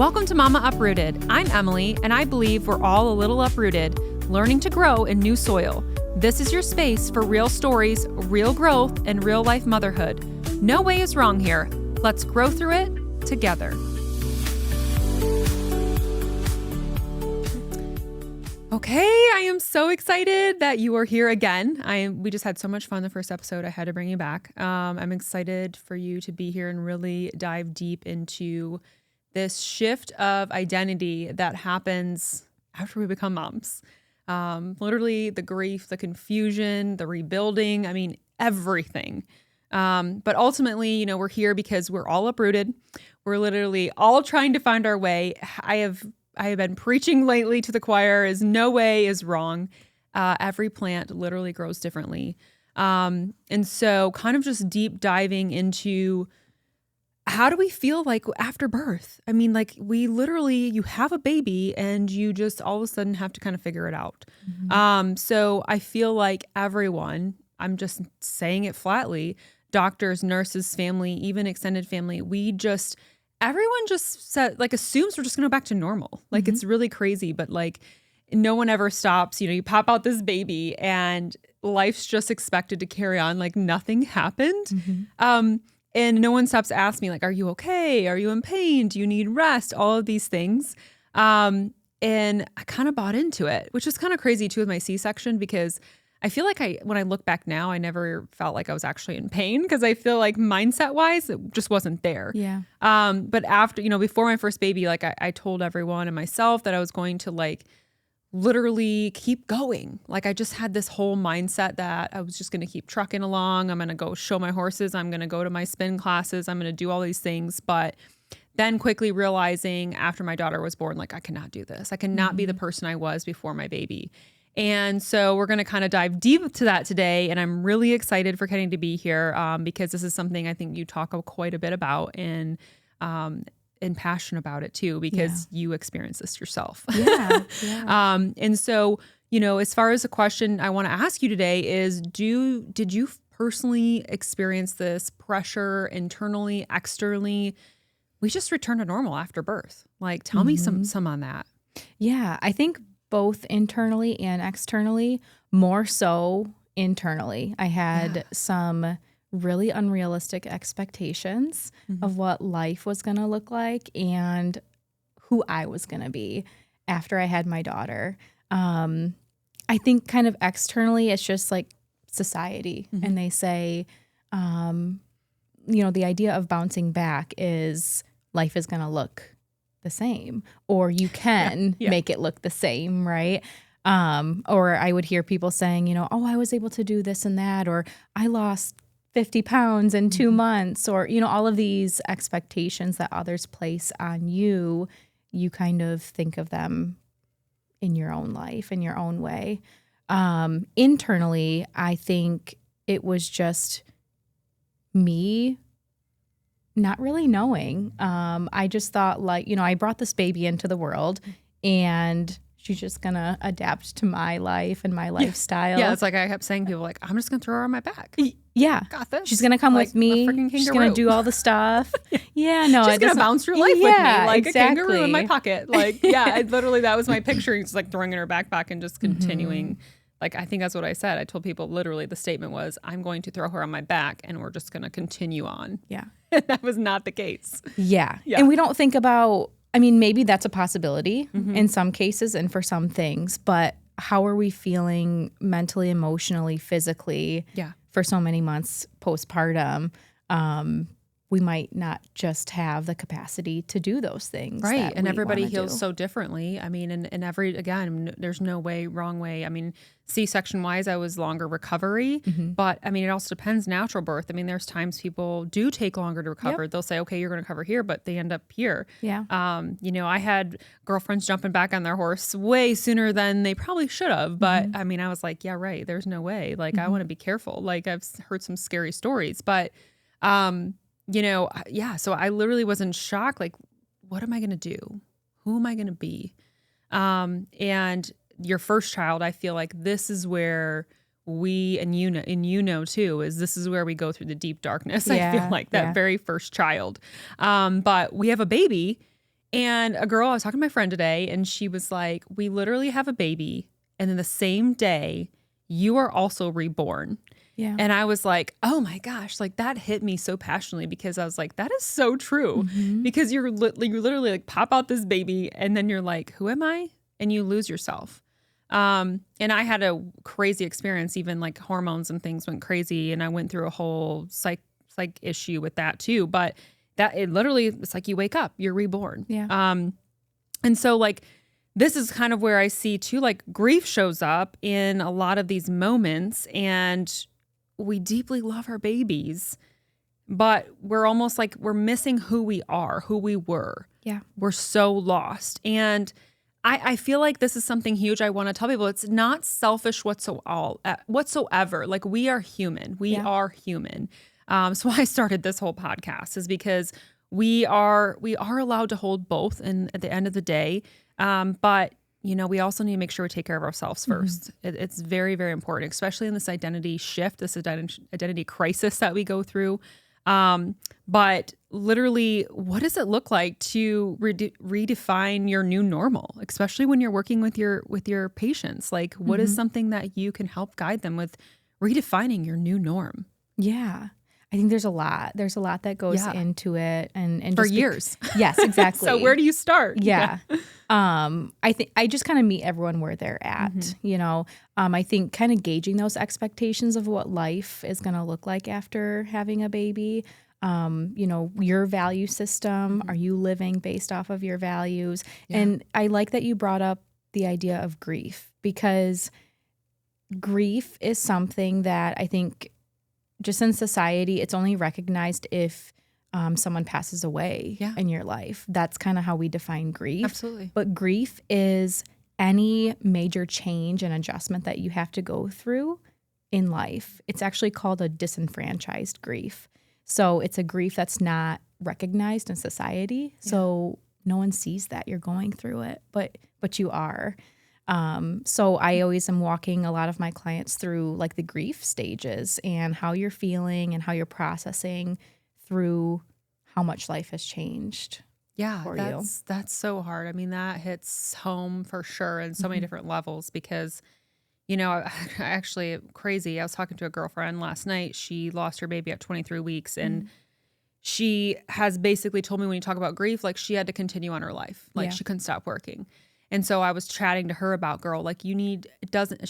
Welcome to Mama Uprooted. I'm Emily, and I believe we're all a little uprooted, learning to grow in new soil. This is your space for real stories, real growth, and real life motherhood. No way is wrong here. Let's grow through it together. Okay, I am so excited that you are here again. We just had so much fun the first episode. I had to bring you back. I'm excited for you to be here and really dive deep into this shift of identity that happens after we become moms. Literally the grief, the confusion, the rebuilding, everything. But ultimately, we're here because we're all uprooted. We're literally all trying to find our way. I have been preaching lately to the choir is no way is wrong. Every plant literally grows differently. And so kind of just deep diving into how do we feel like after birth? You have a baby and you just all of a sudden have to kind of figure it out. Mm-hmm. So I feel like everyone, I'm just saying it flatly, doctors, nurses, family, even extended family, everyone just assumes we're just going to go back to normal. Like, mm-hmm. It's really crazy, but no one ever stops. You pop out this baby and life's just expected to carry on like nothing happened. Mm-hmm. And no one stops to ask me, are you okay? Are you in pain? Do you need rest? All of these things. And I kind of bought into it, which is kind of crazy too with my C-section, because I feel like when I look back now, I never felt like I was actually in pain, because I feel like mindset wise, it just wasn't there. Yeah. But after, before my first baby, I told everyone and myself that I was going to literally keep going. I just had this whole mindset that I was just going to keep trucking along. I'm going to go show my horses. I'm going to go to my spin classes. I'm going to do all these things. But then quickly realizing after my daughter was born, I cannot do this. I cannot mm-hmm. be the person I was before my baby. And so we're going to kind of dive deep to that today. And I'm really excited for Kennedi to be here because this is something I think you talk quite a bit about and passionate about it too, because you experience this yourself. Yeah. And so, as far as the question I want to ask you today is, did you personally experience this pressure internally, externally? We just returned to normal after birth. Tell mm-hmm. me some on that. Yeah, I think both internally and externally, more so internally. I had some really unrealistic expectations mm-hmm. of what life was going to look like and who I was going to be after I had my daughter. I think kind of externally, it's just society. Mm-hmm. And they say, the idea of bouncing back is life is going to look the same, or you can make it look the same, right? Or I would hear people saying, I was able to do this and that, or I lost 50 pounds in 2 months, or, all of these expectations that others place on you, you kind of think of them in your own life, in your own way. Internally, I think it was just me not really knowing. I just thought I brought this baby into the world and she's just going to adapt to my life and my lifestyle. Yeah, it's I kept saying to people, I'm just going to throw her on my back. Yeah. Got this. She's going to come with me. She's going to do all the stuff. Yeah, no. She's going to bounce through life with me like exactly. a kangaroo in my pocket. Literally that was my picture. It's throwing in her backpack and just continuing. Mm-hmm. I think that's what I said. I told people literally the statement was, I'm going to throw her on my back and we're just going to continue on. Yeah. That was not the case. Yeah. And we don't think about, maybe that's a possibility mm-hmm. in some cases and for some things, but how are we feeling mentally, emotionally, physically for so many months postpartum? We might not just have the capacity to do those things. Right. And everybody heals so differently. There's no wrong way. C-section wise, I was longer recovery, mm-hmm. but it also depends natural birth. There's times people do take longer to recover. Yep. They'll say, okay, you're going to recover here, but they end up here. Yeah. I had girlfriends jumping back on their horse way sooner than they probably should have. But mm-hmm. I was like, yeah, right. There's no way. Mm-hmm. I want to be careful. I've heard some scary stories, but, so I literally was in shock. What am I going to do? Who am I going to be? And your first child, I feel like this is where we, and too, this is where we go through the deep darkness. I feel like that very first child. But we have a baby And I was talking to my friend today, and she was like, we literally have a baby, and then the same day you are also reborn. Yeah. And I was like, oh my gosh, like that hit me so passionately, because I was like, that is so true. Because you literally like pop out this baby, and then you're like, who am I? And you lose yourself. And I had a crazy experience, even like hormones and things went crazy. And I went through a whole psych issue with that too. But that it literally, it's like you wake up, you're reborn. Yeah. And so like, this is kind of where I see too, like grief shows up in a lot of these moments, and we deeply love our babies, but we're almost like we're missing who we are, who we were. Yeah. We're so lost. And I feel like this is something huge I want to tell people. It's not selfish whatsoever. Like we are human. We are human. So I started this whole podcast is because we are allowed to hold both, and at the end of the day, but you know, we also need to make sure we take care of ourselves first. It's very, very important, especially in this identity shift, this identity crisis that we go through. But literally, what does it look like to redefine your new normal, especially when you're working with your patients? Like, what is something that you can help guide them with redefining your new norm? Yeah. I think there's a lot. There's a lot that goes into it, and for years. Yes, exactly. So where do you start? Yeah. I think I just kind of meet everyone where they're at. You know, I think kind of gauging those expectations of what life is going to look like after having a baby. You know, your value system. Are you living based off of your values? Yeah. And I like that you brought up the idea of grief, because grief is something that I think, just in society, it's only recognized if someone passes away in your life. That's kind of how we define grief. Absolutely. But grief is any major change and adjustment that you have to go through in life. It's actually called a disenfranchised grief. So it's a grief that's not recognized in society. Yeah. So no one sees that you're going through it, but you are. So I always am walking a lot of my clients through like the grief stages and how you're feeling and how you're processing through how much life has changed. Yeah, that's so hard. I mean, that hits home for sure in so many different levels, because, you know, actually crazy. I was talking to a girlfriend last night. She lost her baby at 23 weeks, and she has basically told me, when you talk about grief, like she had to continue on her life. Like she couldn't stop working. And so I was chatting to her about, girl, like she's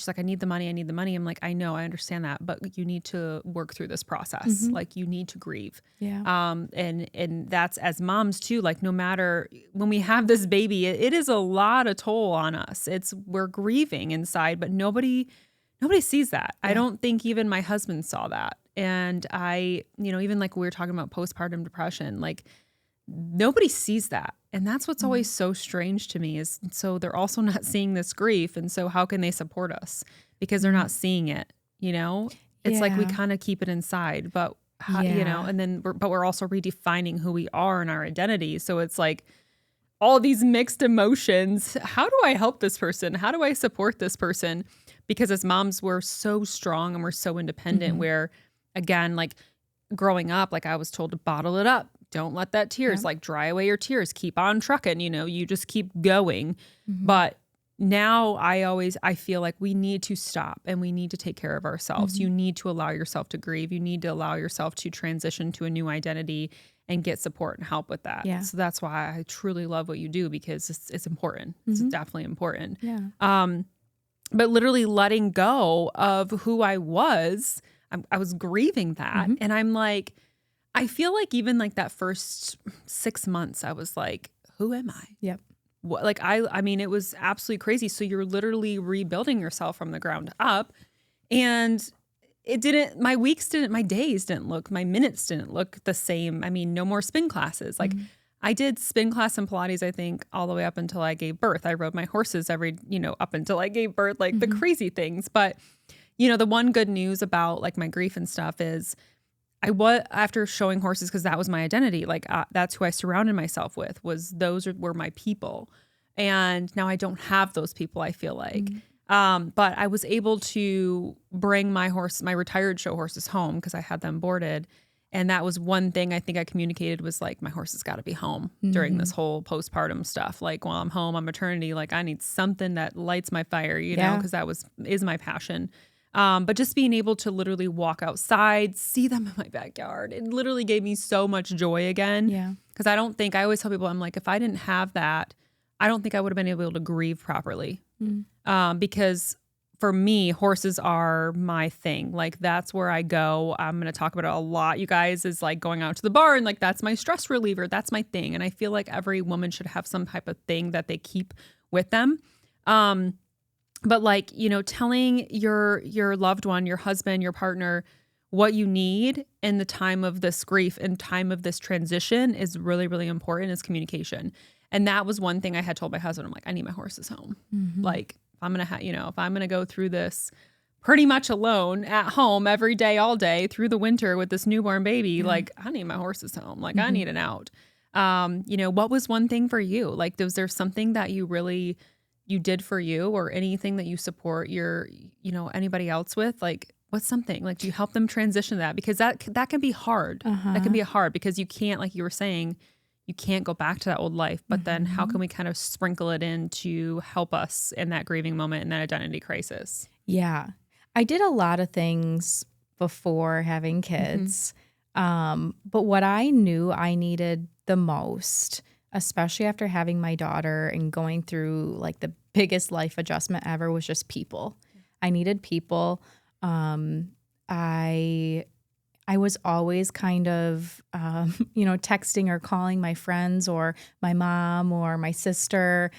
like, I need the money. I'm like, I know, I understand that, but you need to work through this process. Like you need to grieve. Yeah. And that's, as moms too, like no matter when we have this baby, it is a lot of toll on us. We're grieving inside, but nobody sees that. Yeah. I don't think even my husband saw that. And even like we were talking about postpartum depression, like nobody sees that. And that's what's always so strange to me, is so they're also not seeing this grief. And so how can they support us? Because they're not seeing it, you know? It's like we kind of keep it inside, but you know, and then we're also redefining who we are and our identity. So it's like all these mixed emotions. How do I help this person? How do I support this person? Because as moms, we're so strong and we're so independent, where again, like growing up, like I was told to bottle it up. Don't let that tears, like dry away your tears, keep on trucking, you know, you just keep going. But now I feel like we need to stop and we need to take care of ourselves. You need to allow yourself to grieve. You need to allow yourself to transition to a new identity and get support and help with that. Yeah. So that's why I truly love what you do, because it's important. It's definitely important. Yeah. But literally letting go of who I was grieving that. And I'm like, I feel like even like that first 6 months, I was like, who am I? Yep. What, like, I mean, it was absolutely crazy. So you're literally rebuilding yourself from the ground up, and my days didn't look, my minutes didn't look the same. I mean, no more spin classes. Like I did spin class and Pilates, I think, all the way up until I gave birth. I rode my horses up until I gave birth, like the crazy things. But, you know, the one good news about like my grief and stuff is after showing horses, because that was my identity, like that's who I surrounded myself with, were my people. And now I don't have those people, I feel like. But I was able to bring my retired show horses home, because I had them boarded. And that was one thing I think I communicated was like, my horse has got to be home during this whole postpartum stuff. Like while I'm home on maternity, like I need something that lights my fire, you know, because that is my passion. But just being able to literally walk outside, see them in my backyard, it literally gave me so much joy again. Yeah. Because I always tell people, I'm like, if I didn't have that, I don't think I would have been able to grieve properly. Because for me, horses are my thing. Like that's where I go. I'm going to talk about it a lot, you guys, is like going out to the barn. Like that's my stress reliever. That's my thing. And I feel like every woman should have some type of thing that they keep with them. But like, you know, telling your loved one, your husband, your partner, what you need in the time of this grief and time of this transition is really, really important, is communication. And that was one thing I had told my husband. I'm like, I need my horses home. Like, I'm going to if I'm going to go through this pretty much alone at home every day, all day through the winter with this newborn baby, like I need my horses home. Like I need an out. You know, what was one thing for you? Like, was there something that you did for you, or anything that you support your, you know, anybody else with? Like, what's something, like, do you help them transition that? Because that can be hard. That can be hard because you can't, like you were saying, you can't go back to that old life, but then how can we kind of sprinkle it in to help us in that grieving moment and that identity crisis? Yeah. I did a lot of things before having kids. But what I knew I needed the most, especially after having my daughter and going through like the biggest life adjustment ever, was just people. I needed people. I was always kind of, you know, texting or calling my friends or my mom or my sister.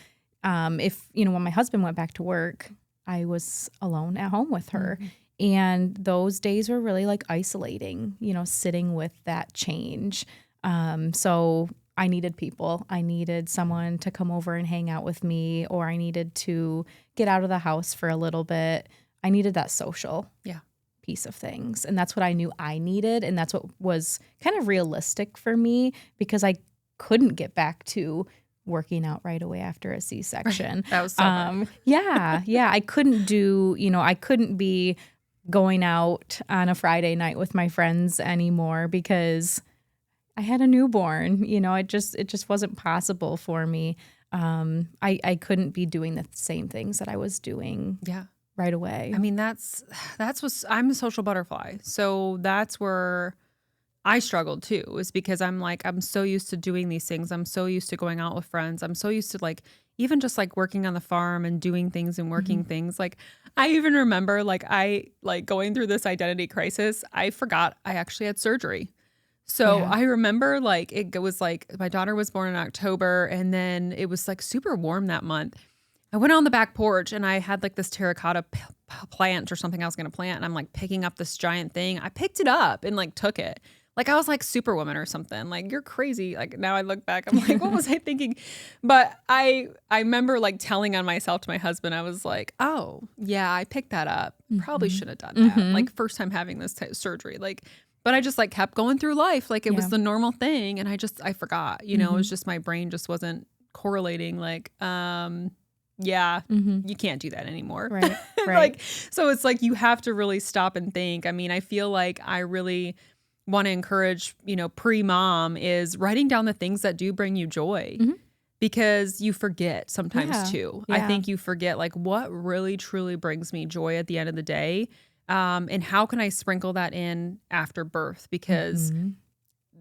If, you know, when my husband went back to work, I was alone at home with her. And those days were really like isolating, you know, sitting with that change. So I needed people. I needed someone to come over and hang out with me, or I needed to get out of the house for a little bit. I needed that social piece of things. And that's what I knew I needed. And that's what was kind of realistic for me, because I couldn't get back to working out right away after a C-section. That was so hard. Yeah. I couldn't do, you know, I couldn't be going out on a Friday night with my friends anymore because I had a newborn. You know, it just wasn't possible for me. I couldn't be doing the same things that I was doing right away. I mean, that's what, I'm a social butterfly. So that's where I struggled too, is because I'm like, I'm so used to doing these things. I'm so used to going out with friends. I'm so used to like, even just like working on the farm and doing things and working things. Like I even remember like going through this identity crisis, I forgot I actually had surgery. So I remember like, it was like my daughter was born in October, and then it was like super warm that month. I went on the back porch and I had like this terracotta plant or something I was going to plant. And I'm like picking up this giant thing. I picked it up and like took it. Like I was like Superwoman or something. Like, you're crazy. Like now I look back, I'm like, what was I thinking? But I remember like telling on myself to my husband. I was like, oh yeah, I picked that up. Probably should have done that. Like first time having this surgery. Like, but I just like kept going through life. Like it was the normal thing. And I forgot, you know, it was just my brain just wasn't correlating. Like, you can't do that anymore. Right. Like, so it's like, you have to really stop and think. I mean, I feel like I really want to encourage, you know, pre-mom is writing down the things that do bring you joy, because you forget sometimes too. I think you forget like what really truly brings me joy at the end of the day. And how can I sprinkle that in after birth? Because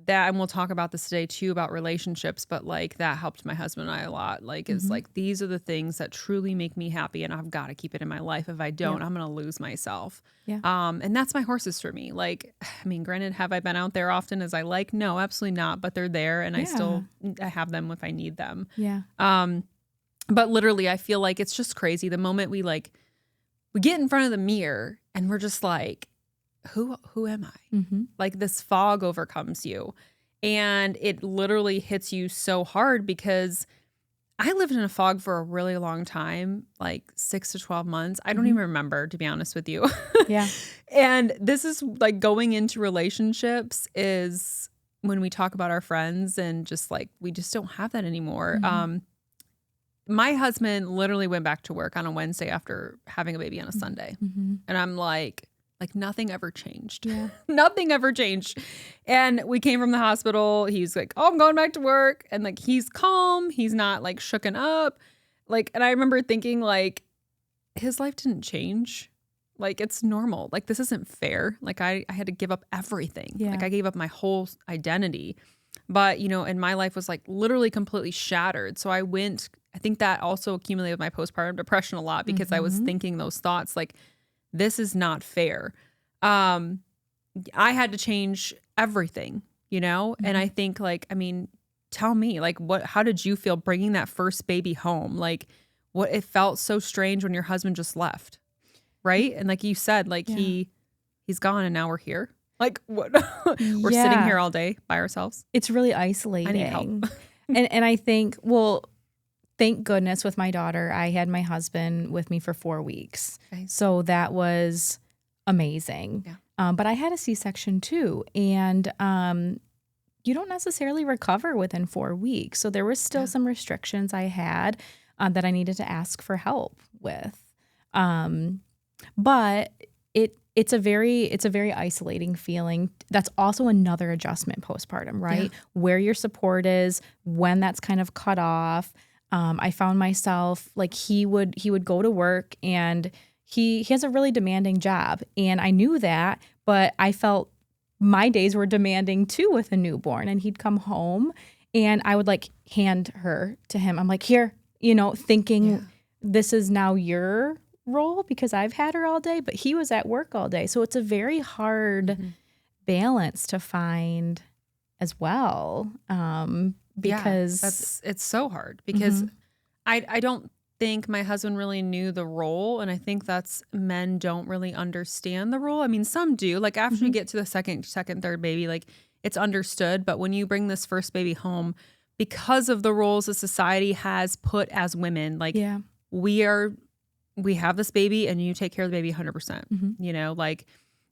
that, and we'll talk about this today too, about relationships, but like that helped my husband and I a lot. Like, it's like, these are the things that truly make me happy, and I've got to keep it in my life. If I don't, I'm going to lose myself. And that's my horses for me. Like, I mean, granted, have I been out there often as I like? No, absolutely not. But they're there, and I have them if I need them. But literally, I feel like it's just crazy. The moment we get in front of the mirror and we're just like, who am I? Like this fog overcomes you, and it literally hits you so hard, because I lived in a fog for a really long time, like 6 to 12 months. I don't even remember, to be honest with you. And this is like going into relationships is when we talk about our friends, and just like, we just don't have that anymore. My husband literally went back to work on a Wednesday after having a baby on a Sunday. And I'm like, Like nothing ever changed. Yeah. Nothing ever changed. And we came from the hospital. He's like, oh, I'm going back to work. And like, he's calm. He's not like shooken up. Like, and I remember thinking like, his life didn't change. Like, it's normal. Like, this isn't fair. Like, I had to give up everything. Yeah. Like, I gave up my whole identity. But, you know, and my life was like literally completely shattered. So I think that also accumulated with my postpartum depression a lot because I was thinking those thoughts like, this is not fair. I had to change everything, you know? And I think like, I mean, tell me like how did you feel bringing that first baby home? Like it felt so strange when your husband just left. Right. And like you said, like he's gone and now we're here. Like what? We're sitting here all day by ourselves. It's really isolating. I need help. and I think, well, thank goodness with my daughter, I had my husband with me for 4 weeks. Okay. So that was amazing. Yeah. But I had a C-section too. And you don't necessarily recover within 4 weeks. So there were still some restrictions I had that I needed to ask for help with. But it's a very isolating feeling. That's also another adjustment postpartum, right? Yeah. Where your support is, when that's kind of cut off. I found myself like he would go to work and he has a really demanding job. And I knew that, but I felt my days were demanding too with a newborn. And he'd come home and I would like hand her to him. I'm like, here, you know, thinking this is now your role because I've had her all day, but he was at work all day. So it's a very hard balance to find as well. Because it's so hard because I don't think my husband really knew the role. And I think that's men don't really understand the role. I mean, some do. Like after you get to the second, third baby, like it's understood. But when you bring this first baby home, because of the roles that society has put as women, like we have this baby and you take care of the baby 100%, you know, like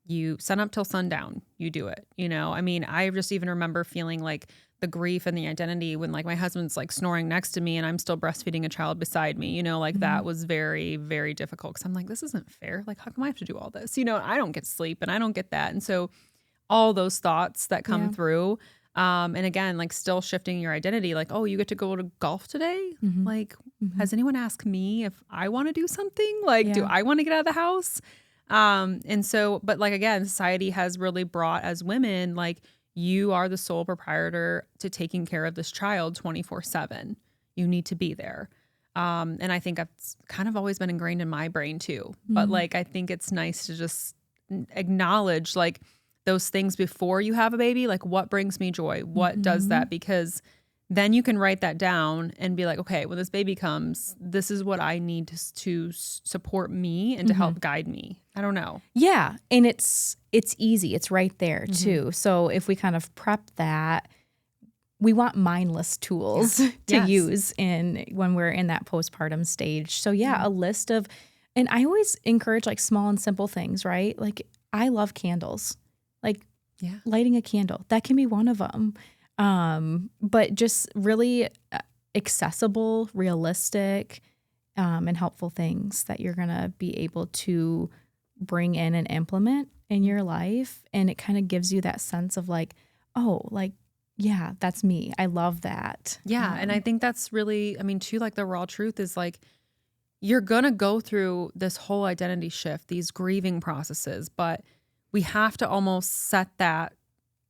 you sun up till sundown, you do it, you know? I mean, I just even remember feeling like the grief and the identity when like my husband's like snoring next to me and I'm still breastfeeding a child beside me, you know, like that was very, very difficult. Cause I'm like, this isn't fair. Like, how come I have to do all this? You know, I don't get sleep and I don't get that. And so all those thoughts that come through, and again, like still shifting your identity, like, oh, you get to go to golf today. Like, has anyone asked me if I want to do something? Like, do I want to get out of the house? And so, but like, again, society has really brought as women, like, you are the sole proprietor to taking care of this child 24/7. You need to be there. And I think that's kind of always been ingrained in my brain too. But like, I think it's nice to just acknowledge like those things before you have a baby. Like what brings me joy? What does that? Because then you can write that down and be like, okay, when this baby comes, this is what I need to support me and to help guide me. I don't know. Yeah. And it's easy. It's right there too. So if we kind of prep that, we want mindless tools to use when we're in that postpartum stage. So a list of, and I always encourage like small and simple things, right? Like I love candles, like lighting a candle, that can be one of them. But just really accessible, realistic, and helpful things that you're going to be able to bring in and implement in your life. And it kind of gives you that sense of like, oh, like, yeah, that's me. I love that. Yeah. And I think that's really, I mean, too, like the raw truth is like, you're going to go through this whole identity shift, these grieving processes, but we have to almost set that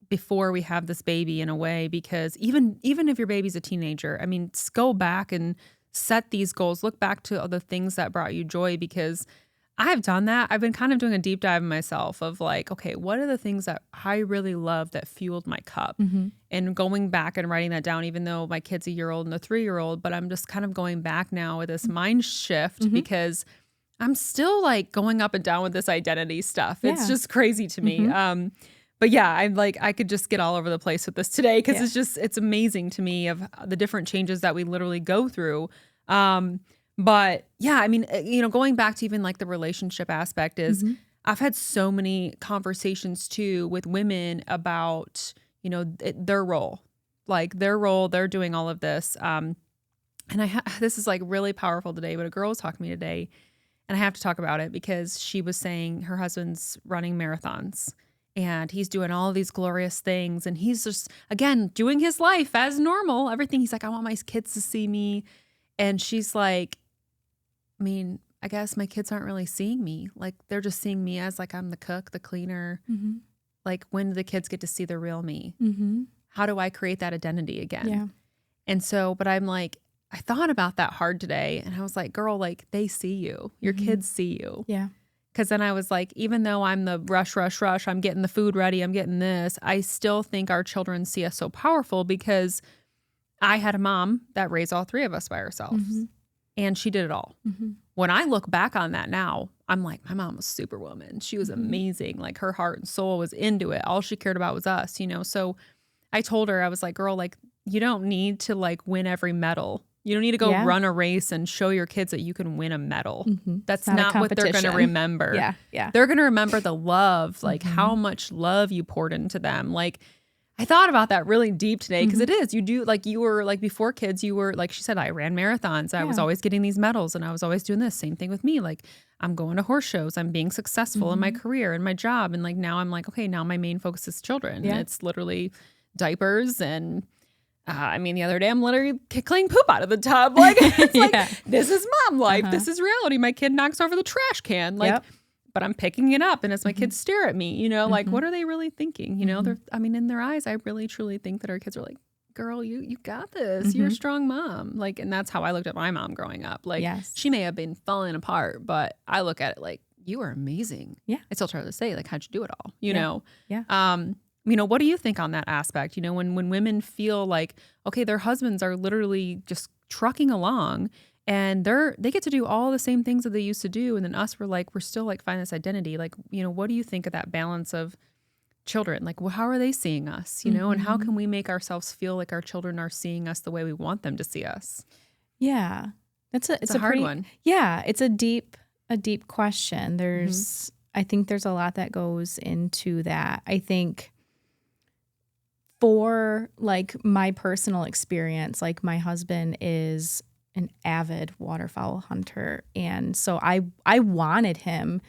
before we have this baby in a way, because even if your baby's a teenager, I mean, go back and set these goals, look back to the things that brought you joy, because I've done that. I've been kind of doing a deep dive in myself of like, okay, what are the things that I really love that fueled my cup? And going back and writing that down, even though my kid's a year old and a 3-year-old, but I'm just kind of going back now with this mind shift because I'm still like going up and down with this identity stuff. It's just crazy to me. But yeah, I'm like, I could just get all over the place with this today because it's amazing to me of the different changes that we literally go through. But yeah, I mean, you know, going back to even like the relationship aspect is I've had so many conversations too with women about, you know, their role, they're doing all of this. And this is like really powerful today, but a girl was talking to me today And I have to talk about it because she was saying her husband's running marathons and he's doing all these glorious things. And he's just, again, doing his life as normal, everything. He's like, I want my kids to see me. And she's like, I mean, I guess my kids aren't really seeing me. Like, they're just seeing me as like, I'm the cook, the cleaner. Mm-hmm. Like, when do the kids get to see the real me? Mm-hmm. How do I create that identity again? Yeah. And so, but I'm like, I thought about that hard today. And I was like, girl, like, they see you. Your kids see you. Yeah. Because then I was like, even though I'm the rush, I'm getting the food ready, I'm getting this, I still think our children see us so powerful because I had a mom that raised all three of us by herself. Mm-hmm. And she did it all. Mm-hmm. When I look back on that now, I'm like, my mom was superwoman. She was amazing. Like, her heart and soul was into it. All she cared about was us, you know? So I told her, I was like, girl, like, you don't need to like win every medal. You don't need to go run a race and show your kids that you can win a medal. Mm-hmm. That's not what they're going to remember. Yeah. Yeah. They're going to remember the love, like how much love you poured into them. Like, I thought about that really deep today because it is. You do, like, you were like, before kids, you were, like she said, I ran marathons. I was always getting these medals and I was always doing this. Same thing with me. Like, I'm going to horse shows. I'm being successful in my career and my job. And like, now I'm like, okay, now my main focus is children. Yeah. And it's literally diapers and I mean, the other day I'm literally cleaning poop out of the tub. Like, it's like, this is mom life. This is reality. My kid knocks over the trash can. Like, but I'm picking it up. And as my kids stare at me, you know, like, what are they really thinking? You know, they're, I mean, in their eyes, I really, truly think that our kids are like, girl, you got this. You're a strong mom. Like, and that's how I looked at my mom growing up. Like, she may have been falling apart, but I look at it like, you are amazing. Yeah. I still try to say, like, how'd you do it all? You know? Yeah. You know, what do you think on that aspect? You know, when women feel like, okay, their husbands are literally just trucking along and they get to do all the same things that they used to do. And then us, we're still like finding this identity. Like, you know, what do you think of that balance of children? Like, well, how are they seeing us? You know, and how can we make ourselves feel like our children are seeing us the way we want them to see us? Yeah. It's a hard one. Yeah. It's a deep question. I think there's a lot that goes into that. I think for like my personal experience, like my husband is an avid waterfowl hunter. And so I wanted him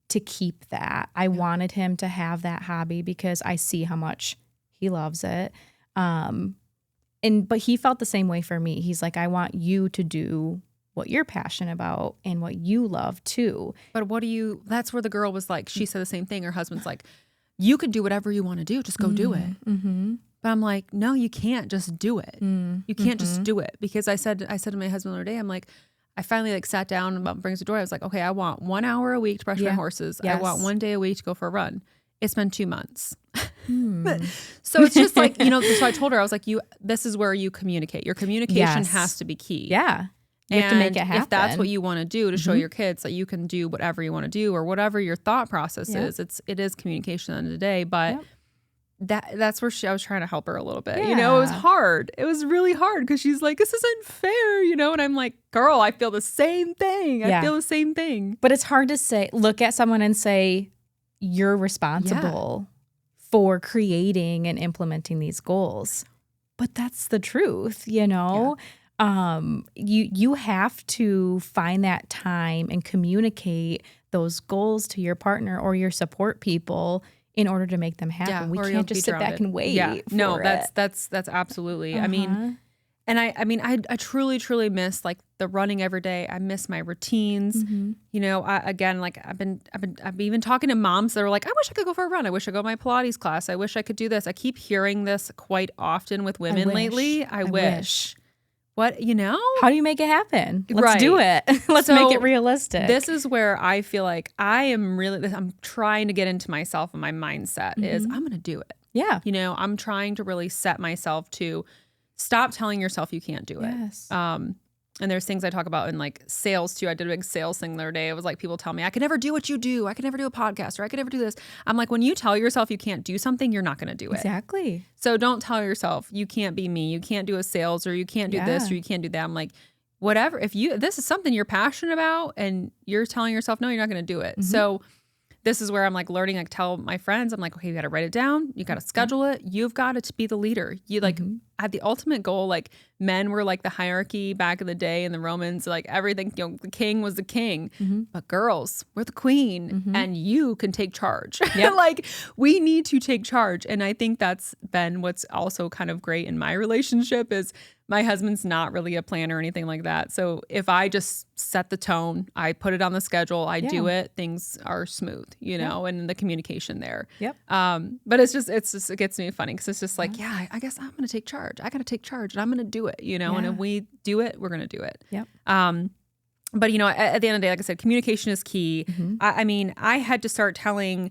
to keep that. I wanted him to have that hobby because I see how much he loves it. But he felt the same way for me. He's like, I want you to do what you're passionate about and what you love too. But that's where the girl was like, she said the same thing. Her husband's like, you could do whatever you want to do. Just go do it. Mm-hmm. But I'm like, no, you can't just do it. You can't just do it. Because I said to my husband the other day, I'm like, I finally like sat down and brings the door. I was like, okay, I want 1 hour a week to brush my horses. I want 1 day a week to go for a run. It's been 2 months. So it's just like, you know, so I told her, I was like, this is where you communicate. Your communication has to be key. Yeah. You have to make it happen. If that's what you want to do to show your kids that you can do whatever you want to do or whatever your thought process is, it is communication at the end of the day. But that's where I was trying to help her a little bit. You know, it was hard. It was really hard because she's like, this isn't fair, you know? And I'm like, girl, I feel the same thing. I feel the same thing. But it's hard to look at someone and say, you're responsible for creating and implementing these goals. But that's the truth, you know? You have to find that time and communicate those goals to your partner or your support people in order to make them happen. We can't just sit back and wait. That's absolutely. I mean, and I truly, truly miss like the running every day. I miss my routines. You know, I've been even talking to moms that are like, I wish I could go for a run. I wish I could go to my Pilates class. I wish I could do this. I keep hearing this quite often with women lately. I wish. What, you know? How do you make it happen? Let's do it. Let's make it realistic. This is where I feel like I'm trying to get into myself and my mindset is I'm going to do it. Yeah. You know, I'm trying to really set myself to stop telling yourself you can't do it. Yes. And there's things I talk about in like sales too. I did a big sales thing the other day. It was like people tell me I could never do what you do. I could never do a podcast or I could never do this. I'm like, when you tell yourself you can't do something, you're not going to do it. Exactly. So don't tell yourself you can't be me. You can't do a sales or you can't do this or you can't do that. I'm like, whatever. If this is something you're passionate about and you're telling yourself, no, you're not going to do it. So this is where I'm like learning, like tell my friends, I'm like, okay, you got to write it down. You got to schedule it. You've got to be the leader. You like had the ultimate goal. Like men were like the hierarchy back in the day in the Romans, like everything, you know, the king was the king, but girls, we're the queen and you can take charge. Yep. Like we need to take charge. And I think that's been what's also kind of great in my relationship is my husband's not really a planner or anything like that. So if I just set the tone, I put it on the schedule, I do it, things are smooth, you know, and the communication there. Yep. But it gets me funny because it's just like, I guess I'm going to take charge. I got to take charge and I'm going to do it, you know, and if we do it, we're going to do it. Yep. But you know, at the end of the day, like I said, communication is key. I mean, I had to start telling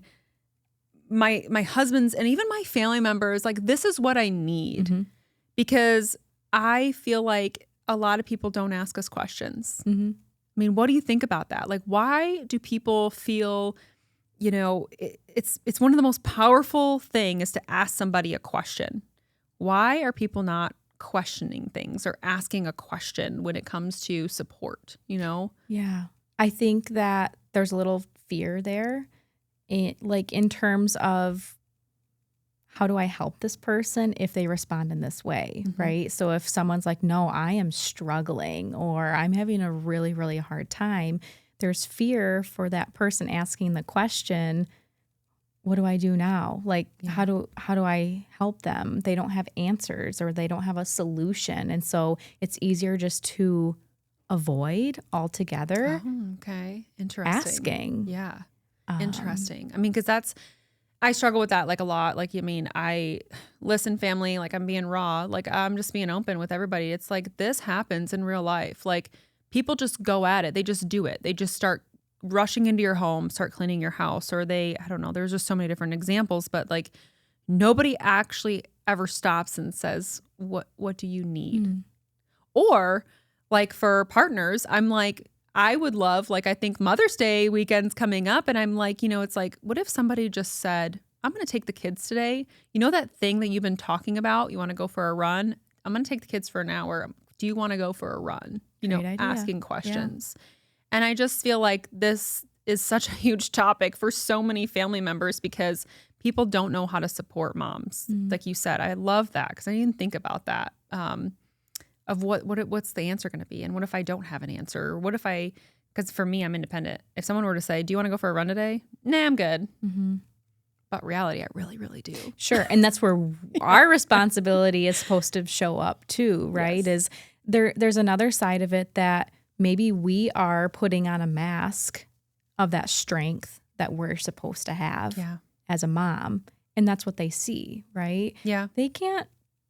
my husbands and even my family members, like, this is what I need because I feel like a lot of people don't ask us questions. I mean, what do you think about that? Like, why do people feel, you know, it's one of the most powerful things is to ask somebody a question. Why are people not questioning things or asking a question when it comes to support, you know? Yeah. I think that there's a little fear there, in terms of how do I help this person if they respond in this way, right? So if someone's like, no, I am struggling or I'm having a really, really hard time, there's fear for that person asking the question, what do I do now? Like, how do I help them? They don't have answers or they don't have a solution. And so it's easier just to avoid altogether. Oh, okay. Interesting. Asking. Yeah. Interesting. I mean, because I struggle with that like a lot. Like, I mean, listen, family, like I'm being raw, like I'm just being open with everybody. It's like this happens in real life. Like people just go at it. They just do it. They just start rushing into your home, start cleaning your house, or I don't know, there's just so many different examples, but like nobody actually ever stops and says, what do you need? Or like for partners, I'm like, I would love, like, I think Mother's Day weekend's coming up. And I'm like, you know, it's like, what if somebody just said, I'm going to take the kids today. You know, that thing that you've been talking about, you want to go for a run? I'm going to take the kids for an hour. Do you want to go for a run? You know, asking questions. And I just feel like this is such a huge topic for so many family members because people don't know how to support moms. Like you said, I love that because I didn't think about that. Of what's the answer going to be? And what if I don't have an answer? Or what if because for me, I'm independent. If someone were to say, do you want to go for a run today? Nah, I'm good. But reality, I really, really do. Sure. And that's where our responsibility is supposed to show up too, right? Is there's another side of it that maybe we are putting on a mask of that strength that we're supposed to have as a mom. And that's what they see, right? Yeah. They can't,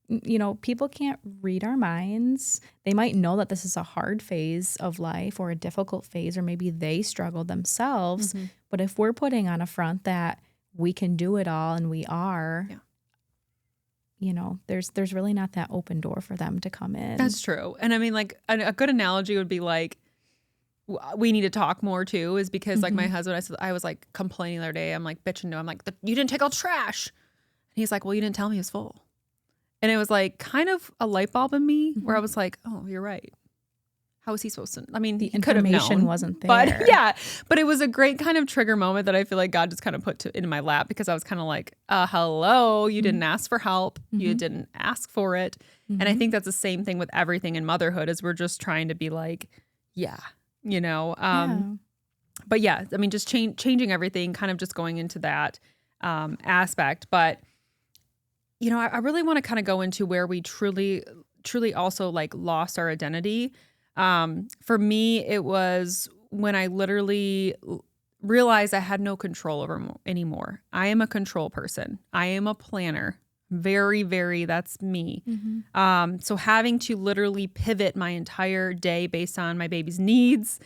you know, people can't read our minds. They might know that this is a hard phase of life or a difficult phase, or maybe they struggle themselves. But if we're putting on a front that we can do it all and we are, you know, there's really not that open door for them to come in. That's true. And I mean, like a good analogy would be like, we need to talk more too, is because like my husband, I was like complaining the other day. I'm like bitching to him, like, you didn't take out trash. And he's like, well, you didn't tell me it was full. And it was like kind of a light bulb in me where I was like, oh, you're right. How was he supposed to? I mean, the he could have information known, wasn't there. But it was a great kind of trigger moment that I feel like God just kind of put into my lap because I was kind of like, hello, you didn't ask for help. You didn't ask for it. And I think that's the same thing with everything in motherhood is we're just trying to be like, you know. But yeah, I mean, just changing everything, kind of just going into that aspect. But you know, I really want to kind of go into where we truly also like lost our identity. For me, it was when I literally realized I had no control over anymore. I am a control person. I am a planner. Very, very, that's me. So having to literally pivot my entire day based on my baby's needs.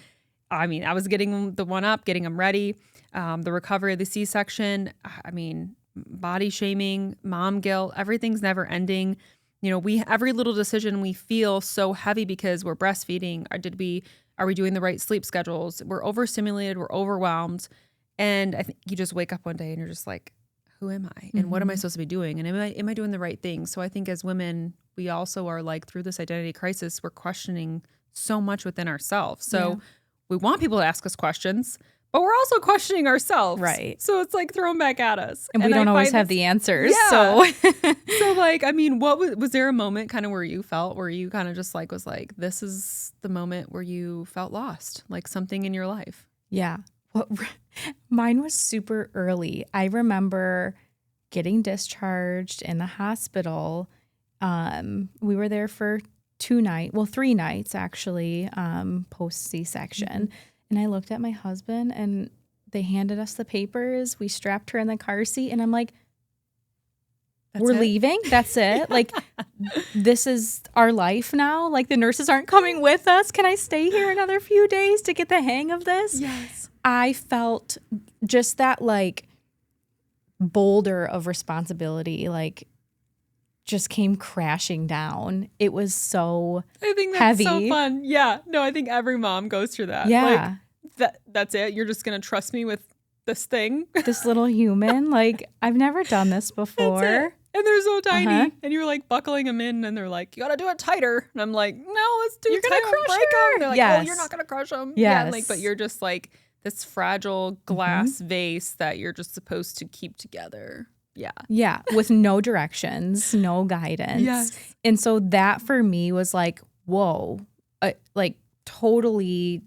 I mean, I was getting the one up, getting them ready. The recovery of the C-section. I mean, body shaming, mom guilt, everything's never ending. You know, every little decision we feel so heavy because we're breastfeeding. Are we doing the right sleep schedules? We're overstimulated, we're overwhelmed. And I think you just wake up one day and you're just like, who am I? And what am I supposed to be doing? And am I doing the right thing? So I think as women, we also are like through this identity crisis, we're questioning so much within ourselves. So we want people to ask us questions, but we're also questioning ourselves. Right. So it's like thrown back at us. And we don't always have the answers. Yeah. So So like, I mean, what was there a moment kind of where you kind of just like, was like, this is the moment where you felt lost, like something in your life? yeah. Mine was super early. I remember getting discharged in the hospital. We were there for 3 nights actually, post C-section. Mm-hmm. And I looked at my husband and they handed us the papers. We strapped her in the car seat and I'm like, we're leaving. That's it. Like, this is our life now. Like, the nurses aren't coming with us. Can I stay here another few days to get the hang of this? Yes. I felt just that like boulder of responsibility, like just came crashing down. It was so I think that's heavy. so fun. Yeah. No, I think every mom goes through that. Yeah. Like, that's it. You're just going to trust me with this thing. This little human. Like, I've never done this before. That's it. And they're so tiny. And you're like buckling them in and they're like, you got to do it tighter. And I'm like, no, let's do it tighter. You're going to crush break her. them. They're like, yes. oh, you're not going to crush them. Yes. Yeah. Like, but you're just like this fragile glass vase that you're just supposed to keep together. Yeah. Yeah. With no directions, no guidance. Yes. And so that for me was like, whoa, like totally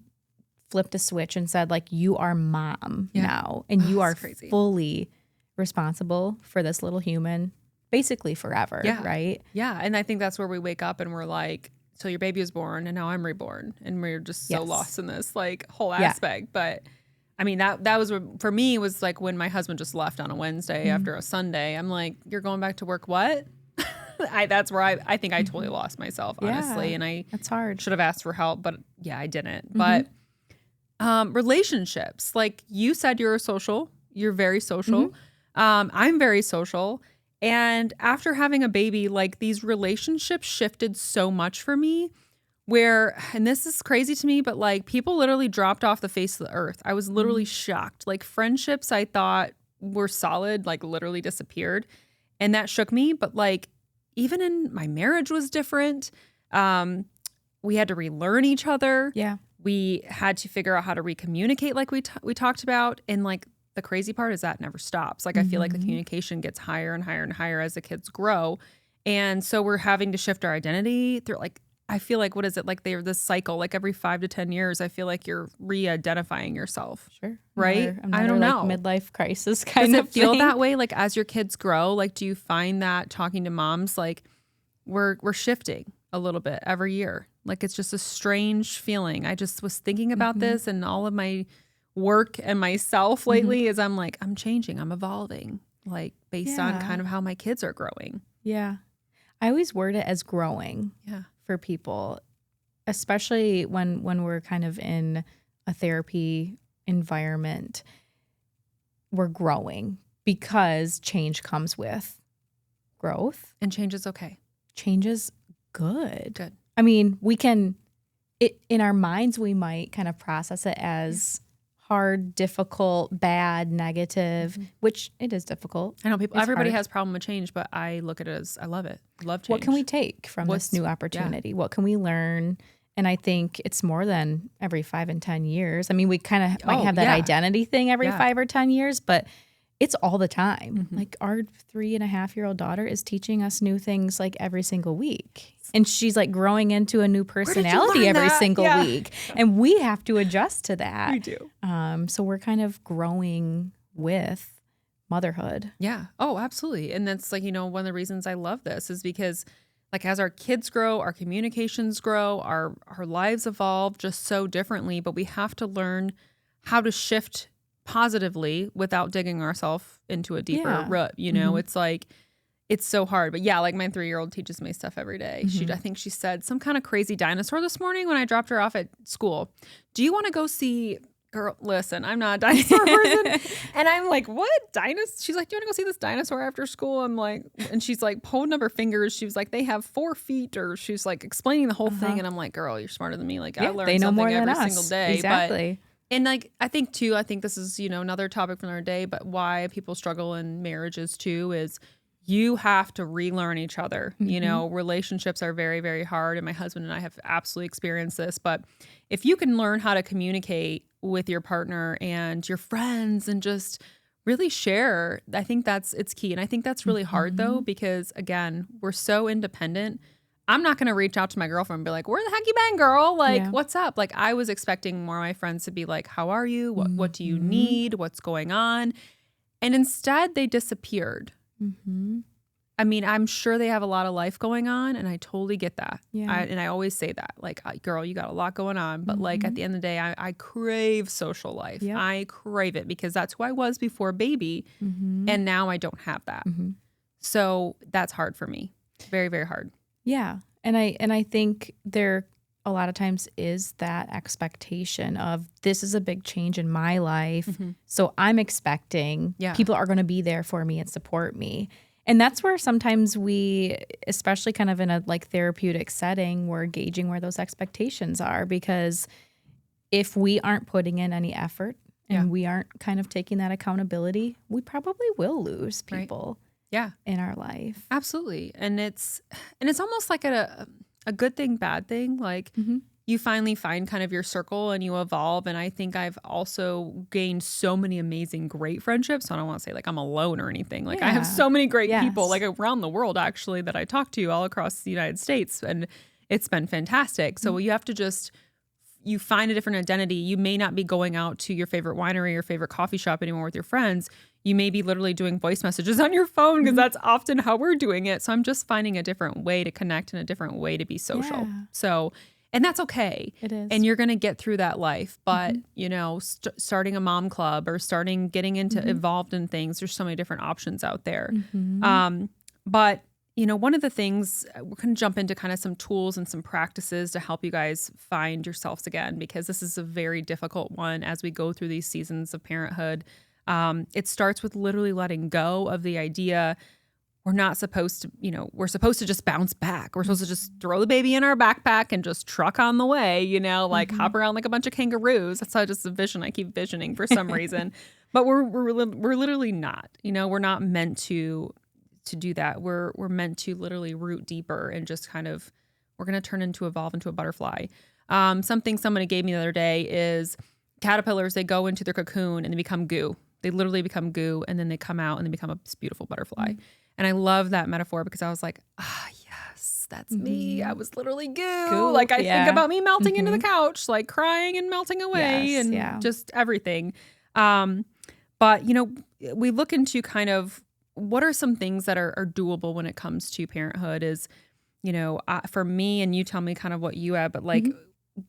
flipped a switch and said like, you are mom now. And you are crazy. Fully responsible for this little human basically forever. Yeah. Right. Yeah. And I think that's where we wake up and we're like, so your baby was born and now I'm reborn. And we're just so lost in this like whole aspect. But I mean, that was for me was like when my husband just left on a Wednesday after a Sunday. I'm like, you're going back to work? What? That's where I think I totally lost myself, honestly. And that's hard. Should have asked for help, but yeah, I didn't. But relationships, like you said, you're very social. I'm very social. And after having a baby, like these relationships shifted so much for me where, and this is crazy to me, but like people literally dropped off the face of the earth. I was literally shocked. Like friendships I thought were solid, like literally disappeared. And that shook me. But like even in my marriage was different. We had to relearn each other. Yeah. We had to figure out how to recommunicate like we talked about. And like the crazy part is that never stops. Like I feel like the communication gets higher and higher and higher as the kids grow. And so we're having to shift our identity through like, I feel like, what is it? Like they're this cycle, like every 5 to 10 years, I feel like you're re-identifying yourself. Sure. Right? Another, I don't know. Like midlife crisis kind Does of it feel thing? that way? Like as your kids grow, like do you find that talking to moms, like we're shifting a little bit every year? Like it's just a strange feeling. I just was thinking about this and all of my work and myself lately is I'm like, I'm changing, I'm evolving, like based on kind of how my kids are growing. Yeah. I always word it as growing for people, especially when we're kind of in a therapy environment. We're growing because change comes with growth. And change is okay. Change is good. Good. I mean, we can, in our minds, we might kind of process it as hard, difficult, bad, negative, which it is difficult. I know everybody hard. has a problem with change, but I look at it as I love it. Love change. What can we take from this new opportunity? Yeah. What can we learn? And I think it's more than every 5 and 10 years. I mean, we kind of might have that identity thing every 5 or 10 years, but it's all the time. Like our 3.5-year-old daughter is teaching us new things like every single week. And she's like growing into a new personality every single week. And we have to adjust to that. We do. So we're kind of growing with motherhood. Yeah. Oh, absolutely. And that's like, one of the reasons I love this is because like as our kids grow, our communications grow, our lives evolve just so differently, but we have to learn how to shift positively without digging ourselves into a deeper rut. It's like, it's so hard. But yeah, like my 3-year-old teaches me stuff every day. I think she said some kind of crazy dinosaur this morning when I dropped her off at school. Do you want to go see, girl, listen, I'm not a dinosaur person. And I'm like, what? Dinosaur? She's like, do you want to go see this dinosaur after school? I'm like, and she's like holding up her fingers. She was like, they have 4 feet, or she's like explaining the whole thing. And I'm like, girl, you're smarter than me. Like I learn something every single day. Exactly. And like, I think this is, another topic for another day, but why people struggle in marriages too is you have to relearn each other. Relationships are very, very hard. And my husband and I have absolutely experienced this. But if you can learn how to communicate with your partner and your friends and just really share. I think it's key. And I think that's really hard though, because again, we're so independent. I'm not going to reach out to my girlfriend and be like, where the heck you been, girl? Like, what's up? Like, I was expecting more of my friends to be like, how are you? What do you need? What's going on? And instead they disappeared. I mean, I'm sure they have a lot of life going on, and I totally get that. Yeah. And I always say that, like, girl, you got a lot going on. But like at the end of the day, I crave social life. Yep. I crave it because that's who I was before baby. And now I don't have that. So that's hard for me. Very, very hard. Yeah. And I think there a lot of times is that expectation of this is a big change in my life. So I'm expecting people are going to be there for me and support me. And that's where sometimes we, especially kind of in a like therapeutic setting, we're gauging where those expectations are, because if we aren't putting in any effort and we aren't kind of taking that accountability, we probably will lose people in our life. Absolutely. And it's almost like a good thing, bad thing. Like you finally find kind of your circle and you evolve. And I think I've also gained so many amazing, great friendships. So I don't want to say like I'm alone or anything. Like I have so many great people like around the world actually that I talk to all across the United States. And it's been fantastic. So you have to you find a different identity. You may not be going out to your favorite winery or favorite coffee shop anymore with your friends. You may be literally doing voice messages on your phone because that's often how we're doing it. So I'm just finding a different way to connect and a different way to be social. Yeah. So, and that's okay. It is. And you're going to get through that life. But, you know, starting a mom club or getting into involved in things, there's so many different options out there. But, you know, one of the things, we're going to jump into kind of some tools and some practices to help you guys find yourselves again, because this is a very difficult one as we go through these seasons of parenthood. It starts with literally letting go of the idea we're not supposed to, you know, we're supposed to just bounce back. We're supposed to just throw the baby in our backpack and just truck on the way, you know, like hop around like a bunch of kangaroos. That's how just a vision I keep visioning for some reason. But we're literally not, you know, we're not meant to do that. We're meant to literally root deeper and just kind of, we're going to evolve into a butterfly. Something somebody gave me the other day is caterpillars, they go into their cocoon and they become goo. They literally become goo, and then they come out and they become a beautiful butterfly. And I love that metaphor because I was like, yes, that's me. I was literally goo. Like I think about me melting into the couch, like crying and melting away and just everything. But, you know, we look into kind of what are some things that are doable when it comes to parenthood is, you know, for me, and you tell me kind of what you have, but like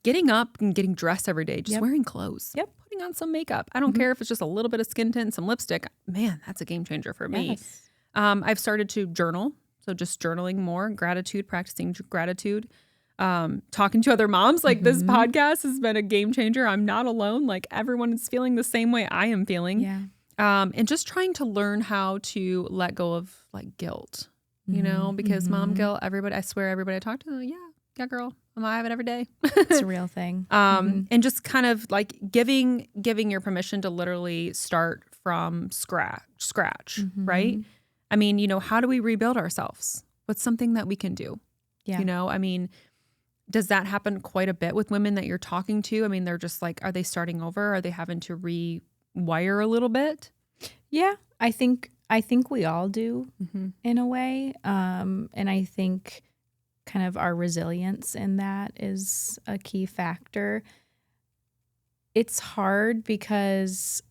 getting up and getting dressed every day, just wearing clothes, putting on some makeup. I don't care if it's just a little bit of skin tint and some lipstick. Man, that's a game changer for me. I've started to journal. So just journaling more, gratitude, practicing gratitude, talking to other moms. Like this podcast has been a game changer. I'm not alone. Like everyone is feeling the same way I am feeling. Yeah. And just trying to learn how to let go of like guilt, you know, because mom guilt, everybody, I swear everybody I talk to, yeah, girl, I have it every day. It's a real thing. And just kind of like giving your permission to literally start from scratch, right? I mean, you know, how do we rebuild ourselves? What's something that we can do? Yeah. You know, I mean, does that happen quite a bit with women that you're talking to? I mean, they're just like, are they starting over? Are they having to rewire a little bit? Yeah, I think we all do in a way. And I think kind of our resilience in that is a key factor. It's hard because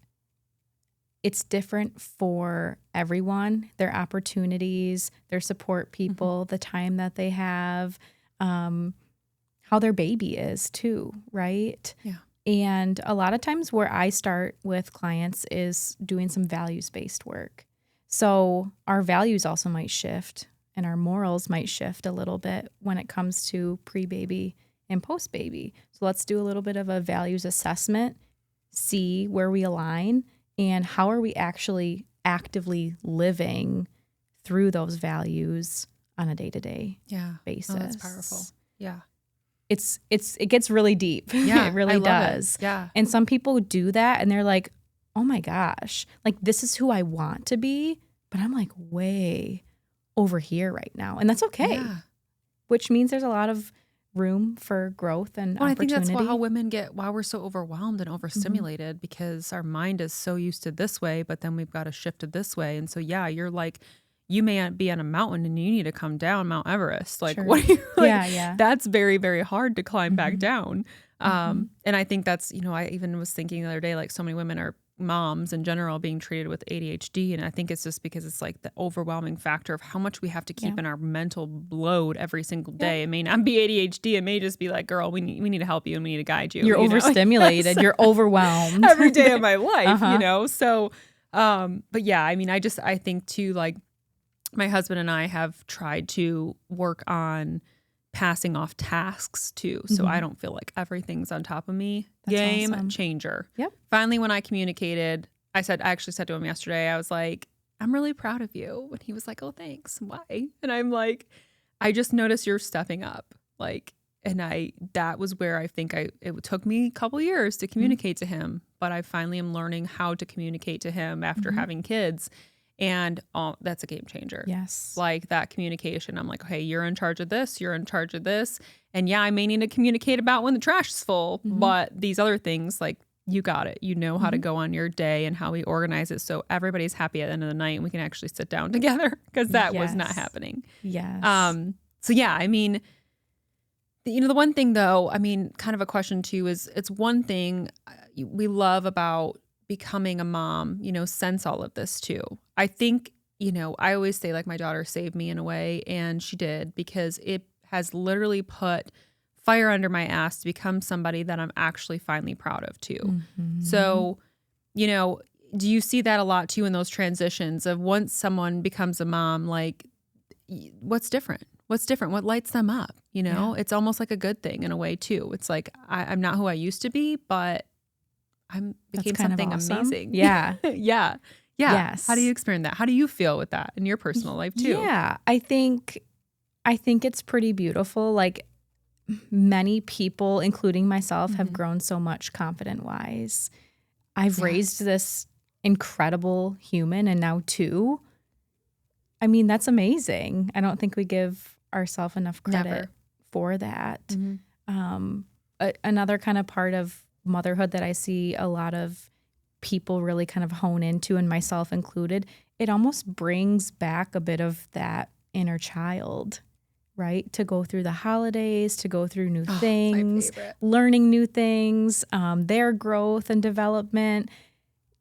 it's different for everyone, their opportunities, their support people, the time that they have, how their baby is too, right? Yeah. And a lot of times where I start with clients is doing some values-based work. So our values also might shift and our morals might shift a little bit when it comes to pre-baby and post-baby. So let's do a little bit of a values assessment, see where we align, and how are we actually actively living through those values on a day-to-day basis. Oh, that's powerful. Yeah. It gets really deep. Yeah, it really does. It. Yeah. And some people do that and they're like, oh my gosh, like this is who I want to be, but I'm like way over here right now. And that's okay. Yeah. Which means there's a lot of room for growth and Well, I think opportunity. that's how women why we're so overwhelmed and overstimulated, because our mind is so used to this way, but then we've got to shift to this way. And so, yeah, you're like, you may be on a mountain and you need to come down Mount Everest. Like, Sure. what are you, like, Yeah. that's very, very hard to climb back down. And I think that's, I even was thinking the other day, like, so many women are moms in general being treated with ADHD. And I think it's just because it's like the overwhelming factor of how much we have to keep in our mental load every single day. It may not be ADHD. It may just be like, girl, we need to help you and we need to guide you. You're overstimulated. You're overwhelmed. Every day of my life, So, but yeah, I mean, I think too, like, my husband and I have tried to work on passing off tasks too, so I don't feel like everything's on top of me. That's Game awesome. changer. Yep. Finally, when I communicated, I actually said to him yesterday, I was like, I'm really proud of you. And he was like, oh, thanks. Why? And I'm like, I just noticed you're stepping up. Like, and that was where I think it took me a couple years to communicate to him, but I finally am learning how to communicate to him after having kids. And that's a game changer. Yes. Like, that communication. I'm like, okay, you're in charge of this. You're in charge of this. And yeah, I may need to communicate about when the trash is full, but these other things, like, you got it. You know how to go on your day and how we organize it so everybody's happy at the end of the night and we can actually sit down together, because that was not happening. Yes. So yeah, I mean, the one thing though, I mean, kind of a question too, is it's one thing we love about becoming a mom, sense all of this too. I think, I always say, like, my daughter saved me in a way, and she did, because it has literally put fire under my ass to become somebody that I'm actually finally proud of too. So, do you see that a lot too in those transitions of once someone becomes a mom, like, what's different? What's different? What lights them up? It's almost like a good thing in a way too. It's like, I'm not who I used to be, but became something awesome. Amazing. Yeah. Yeah. Yes. How do you experience that? How do you feel with that in your personal life too? Yeah. I think it's pretty beautiful. Like, many people, including myself, have grown so much confident wise. I've raised this incredible human, and now two. I mean, that's amazing. I don't think we give ourselves enough credit for that. Another kind of part of motherhood that I see a lot of people really kind of hone into, and myself included, it almost brings back a bit of that inner child, right? To go through the holidays, to go through new things, learning new things, their growth and development.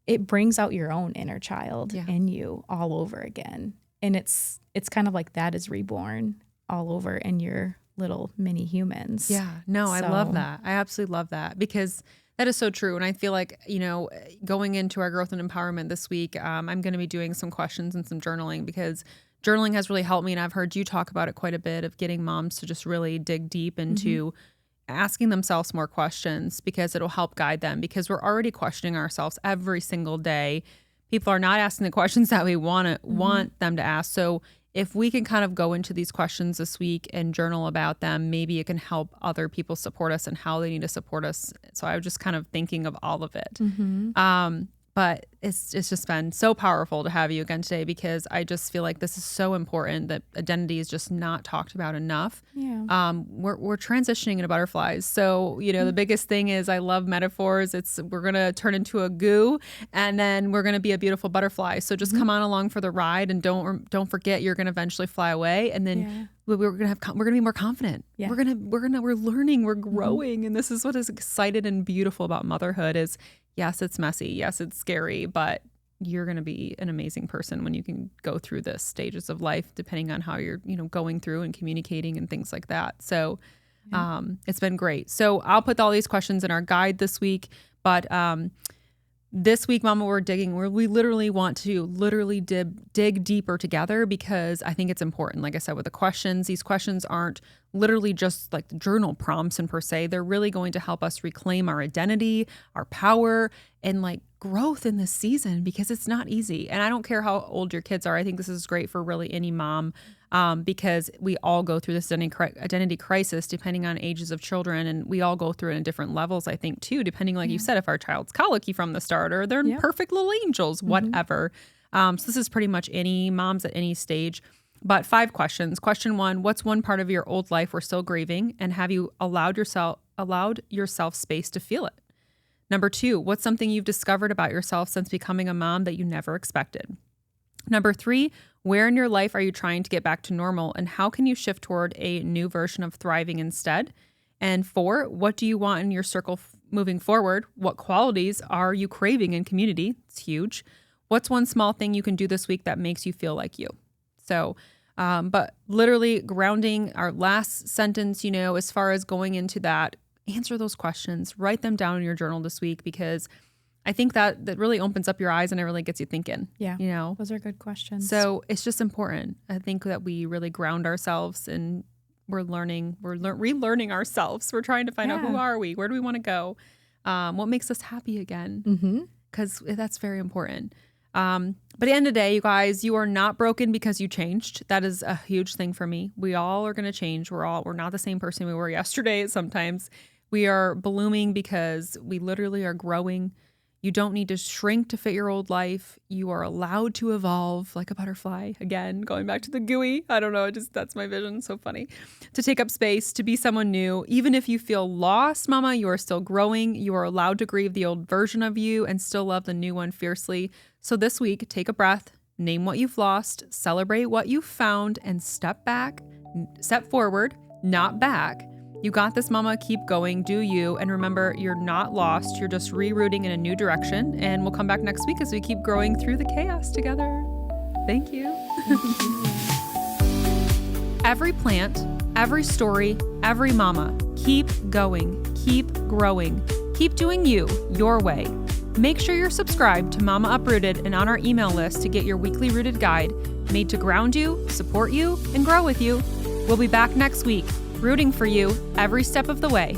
It brings out your own inner child in you all over again. And it's kind of like that is reborn all over in your little mini humans. Yeah, no, I love that. I absolutely love that, because that is so true. And I feel like, going into our growth and empowerment this week, I'm going to be doing some questions and some journaling, because journaling has really helped me. And I've heard you talk about it quite a bit, of getting moms to just really dig deep into asking themselves more questions, because it'll help guide them, because we're already questioning ourselves every single day. People are not asking the questions that we want them to ask. So if we can kind of go into these questions this week and journal about them, maybe it can help other people support us and how they need to support us. So I was just kind of thinking of all of it. But it's just been so powerful to have you again today, because I just feel like this is so important, that identity is just not talked about enough. Yeah. We're transitioning into butterflies. So, the biggest thing is, I love metaphors. We're going to turn into a goo, and then we're going to be a beautiful butterfly. So just come on along for the ride, and don't forget, you're going to eventually fly away. And then we're going to be more confident. Yeah. We're learning, we're growing. And this is what is excited and beautiful about motherhood is, yes, it's messy. Yes, it's scary, but you're going to be an amazing person when you can go through the stages of life, depending on how you're, going through and communicating and things like that. So it's been great. So I'll put all these questions in our guide this week, but this week, Mama, we're digging where we literally want to dig deeper together, because I think it's important. Like I said, with the questions, these questions aren't literally just like journal prompts and per se. They're really going to help us reclaim our identity, our power, and like growth in this season, because it's not easy. And I don't care how old your kids are. I think this is great for really any mom, because we all go through this identity crisis depending on ages of children. And we all go through it in different levels, I think, too, depending, like you said, if our child's colicky from the start, or they're perfect little angels, whatever. So this is pretty much any moms at any stage. But 5 questions. Question 1, what's one part of your old life we're still grieving? And have you allowed yourself space to feel it? Number 2, what's something you've discovered about yourself since becoming a mom that you never expected? Number 3, where in your life are you trying to get back to normal, and how can you shift toward a new version of thriving instead? And 4, what do you want in your circle moving forward? What qualities are you craving in community? It's huge. What's one small thing you can do this week that makes you feel like you? So, but literally grounding our last sentence, as far as going into that, answer those questions, write them down in your journal this week, because I think that really opens up your eyes and it really gets you thinking. Yeah. Those are good questions. So it's just important. I think that we really ground ourselves, and we're relearning ourselves. We're trying to find out, who are we? Where do we want to go? What makes us happy again? Because that's very important. But at the end of the day, you guys, you are not broken because you changed. That is a huge thing for me. We all are going to change. We're not the same person we were yesterday. Sometimes we are blooming because we literally are growing. You don't need to shrink to fit your old life. You are allowed to evolve like a butterfly. Again, going back to the gooey. I don't know. That's my vision. So funny. To take up space, to be someone new. Even if you feel lost, mama, you are still growing. You are allowed to grieve the old version of you and still love the new one fiercely. So this week, take a breath, name what you've lost, celebrate what you've found, and step forward, not back. You got this, mama. Keep going. Do you. And remember, you're not lost. You're just rerouting in a new direction. And we'll come back next week as we keep growing through the chaos together. Thank you. Every plant, every story, every mama. Keep going. Keep growing. Keep doing you, your way. Make sure you're subscribed to Mama Uprooted and on our email list to get your weekly rooted guide made to ground you, support you, and grow with you. We'll be back next week, rooting for you every step of the way.